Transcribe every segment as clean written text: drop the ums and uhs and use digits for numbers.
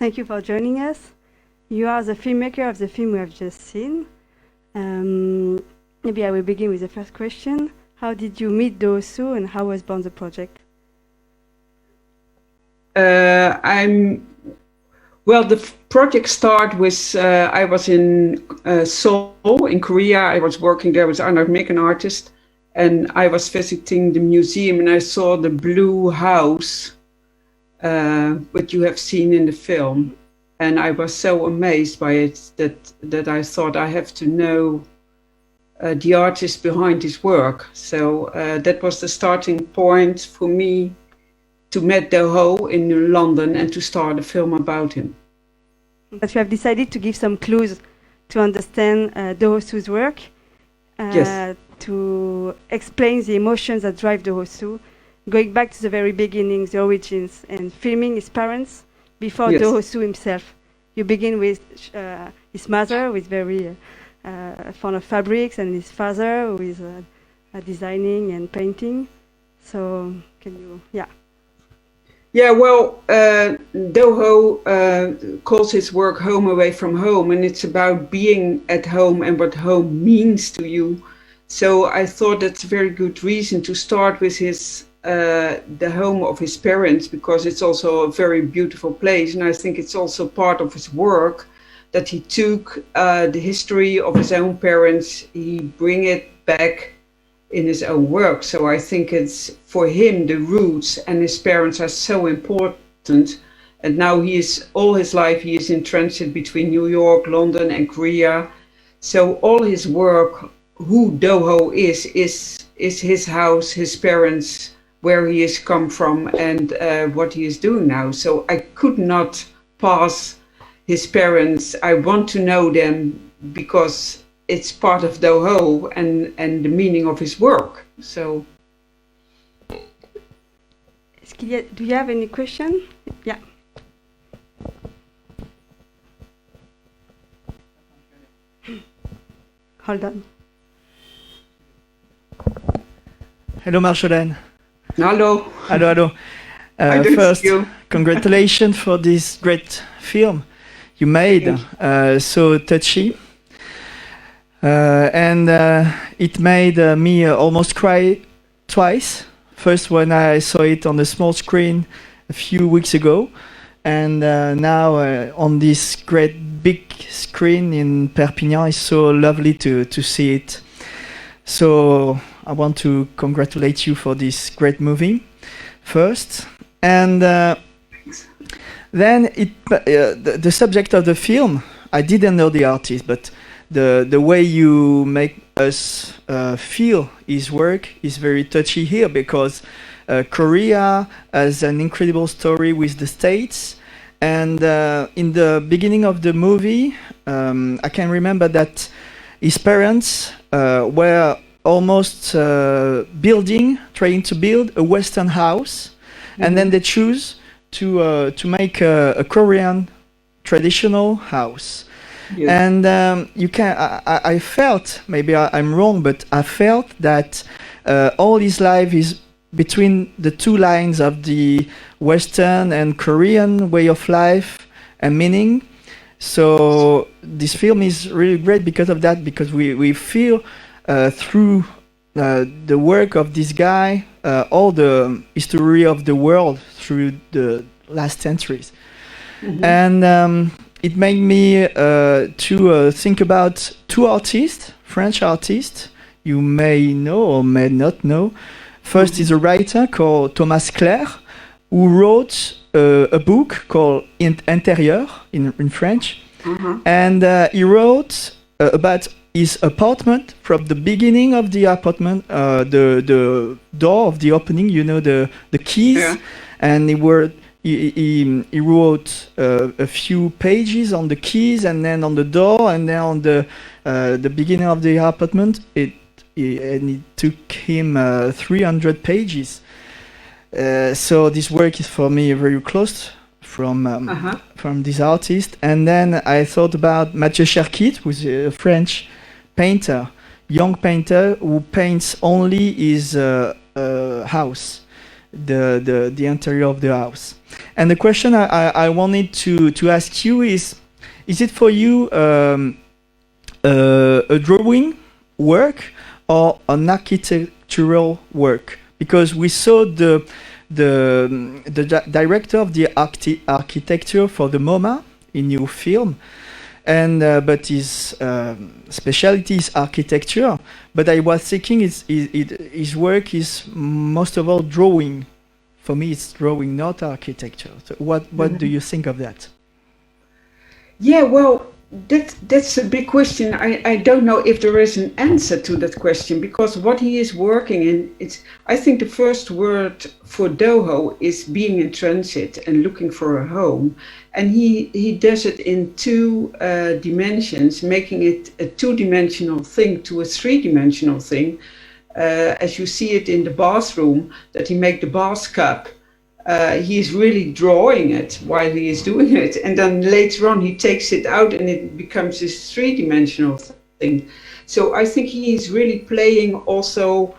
Thank you for joining us. You are the filmmaker of the film we have just seen. Maybe I will begin with the first question. How did you meet Do Ho Suh and how was born the project? Well, the project started with, I was in Seoul in Korea. I was working there with another American artist, and I was visiting the museum and I saw the blue house, which you have seen in the film. And I was so amazed by it that I thought I have to know the artist behind his work. So that was the starting point for me to meet Do Ho in London and to start a film about him. But you have decided to give some clues to understand Do Ho Suh's work, Yes. to explain the emotions that drive Do Ho Suh, going back to the very beginnings, the origins, and filming his parents before Yes. Do Ho Suh himself. You begin with his mother, who is very fond of fabrics, and his father, who is designing and painting. So, can you, yeah. Yeah, well, Do Ho calls his work Home Away from Home, and it's about being at home and what home means to you. So I thought that's a very good reason to start with his the home of his parents, because it's also a very beautiful place, and I think it's also part of his work that he took the history of his own parents, he bring it back in his own work. So I think it's for him the roots and his parents are so important. And now he is all his life he is in transit between New York, London, and Korea. So all his work, who Do Ho is his house, his parents, where he has come from, and what he is doing now. So I could not pass his parents. I want to know them because it's part of Do Ho and the meaning of his work. So. Do you have any question? Yeah. Hold on. Hello, Marjoleine. Hello. Hello. First, congratulations for this great film you made. So touchy. And it made me almost cry twice. First when I saw it on the small screen a few weeks ago, and now on this great big screen in Perpignan. It's so lovely to see it. So I want to congratulate you for this great movie first. And then the subject of the film, I didn't know the artist, but the way you make us feel his work is very touchy here, because Korea has an incredible story with the States. And in the beginning of the movie, I can remember that his parents were almost trying to build a Western house, and then they choose to make a Korean traditional house. Yes. And I felt, maybe I'm wrong, but I felt that all his life is between the two lines of the Western and Korean way of life and meaning. So this film is really great because of that, because we feel through the work of this guy all the history of the world through the last centuries. Mm-hmm. And it made me to think about two artists, French artists, you may know or may not know. First is a writer called Thomas Clair, who wrote a book called Intérieur in French. Mm-hmm. And he wrote about his apartment from the beginning of the apartment, the door of the opening, you know, the keys. Yeah. And he wrote a few pages on the keys, and then on the door, and then on the beginning of the apartment. And it took him 300 pages. So this work is for me very close from this artist. And then I thought about Mathieu Cherkit, who's a French painter, young painter who paints only his house. the interior of the house. And the question I wanted to ask you is it for you a drawing work or an architectural work? Because we saw the director of the architecture for the MoMA in your film, and but his specialty is architecture. But I was thinking his work is most of all drawing. For me, it's drawing, not architecture. So what do you think of that? Yeah, well, that's a big question. I don't know if there is an answer to that question, because what he is working in, I think the first word for Do Ho is being in transit and looking for a home. And he does it in two dimensions, making it a two-dimensional thing to a three-dimensional thing. As you see it in the bathroom, that he make the bath cup. He is really drawing it while he is doing it, and then later on he takes it out and it becomes this three-dimensional thing. So I think he is really playing also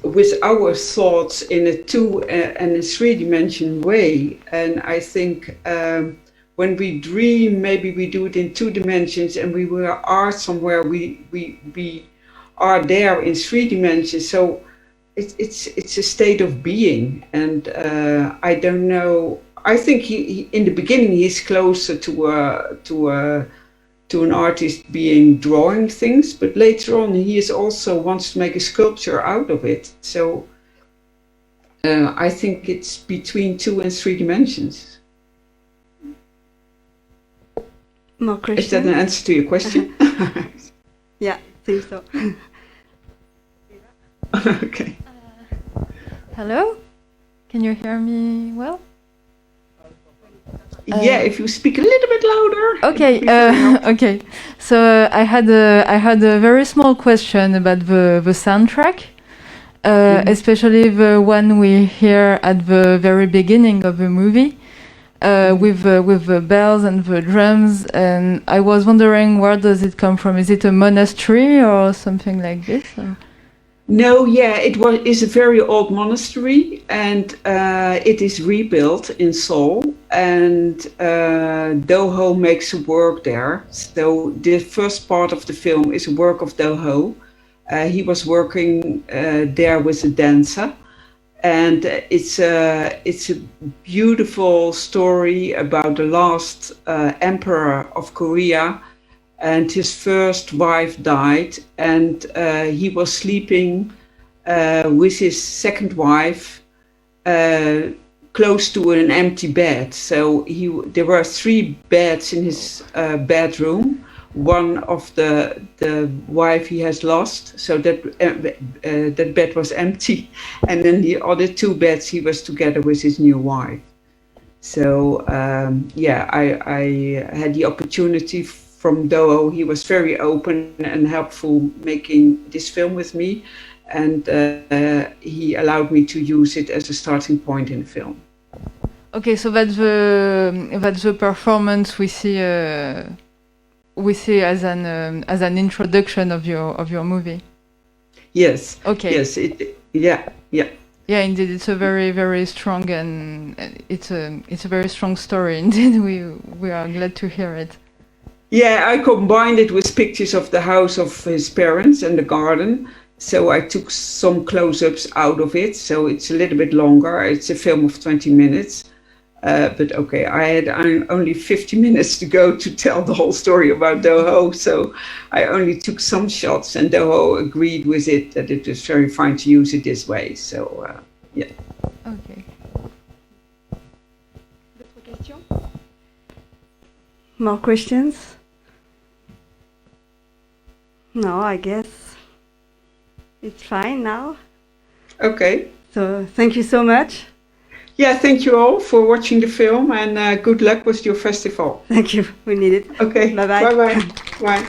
with our thoughts in a two and a three-dimensional way. And I think when we dream, maybe we do it in two dimensions, and we are somewhere we are there in three dimensions. So it's a state of being, and I don't know. I think he in the beginning he's closer to an artist being drawing things, but later on he is also wants to make a sculpture out of it. So I think it's between 2 and 3 dimensions. More questions? Is that an answer to your question? Yeah, I think so. Okay. Hello? Can you hear me well? Yeah, if you speak a little bit louder. Okay. Okay. So I had a very small question about the soundtrack, especially the one we hear at the very beginning of the movie, with the bells and the drums. And I was wondering, where does it come from? Is it a monastery or something like this? Or? No, yeah, is a very old monastery, and it is rebuilt in Seoul, and Do Ho makes a work there. So the first part of the film is a work of Do Ho. He was working there with a dancer, and it's a beautiful story about the last emperor of Korea. And his first wife died, and he was sleeping with his second wife close to an empty bed. So there were 3 beds in his bedroom. One of the wife he has lost, so that bed was empty, and then the other 2 beds he was together with his new wife. So yeah, I had the opportunity from Do Ho. He was very open and helpful making this film with me, and he allowed me to use it as a starting point in the film. Okay, so that's the performance we see as an introduction of your movie. Yes. Okay. Yes. Yeah. Yeah, indeed, it's a very, very strong, and it's a very strong story. Indeed, we are glad to hear it. Yeah, I combined it with pictures of the house of his parents and the garden. So I took some close-ups out of it. So it's a little bit longer. It's a film of 20 minutes. But okay, I had only 50 minutes to go to tell the whole story about Do Ho. So I only took some shots, and Do Ho agreed with it, that it was very fine to use it this way. So yeah. Okay. More questions? No, I guess it's fine now. Okay. So thank you so much. Yeah, thank you all for watching the film, and good luck with your festival. Thank you. We need it. Okay. Bye-bye. Bye-bye. Bye.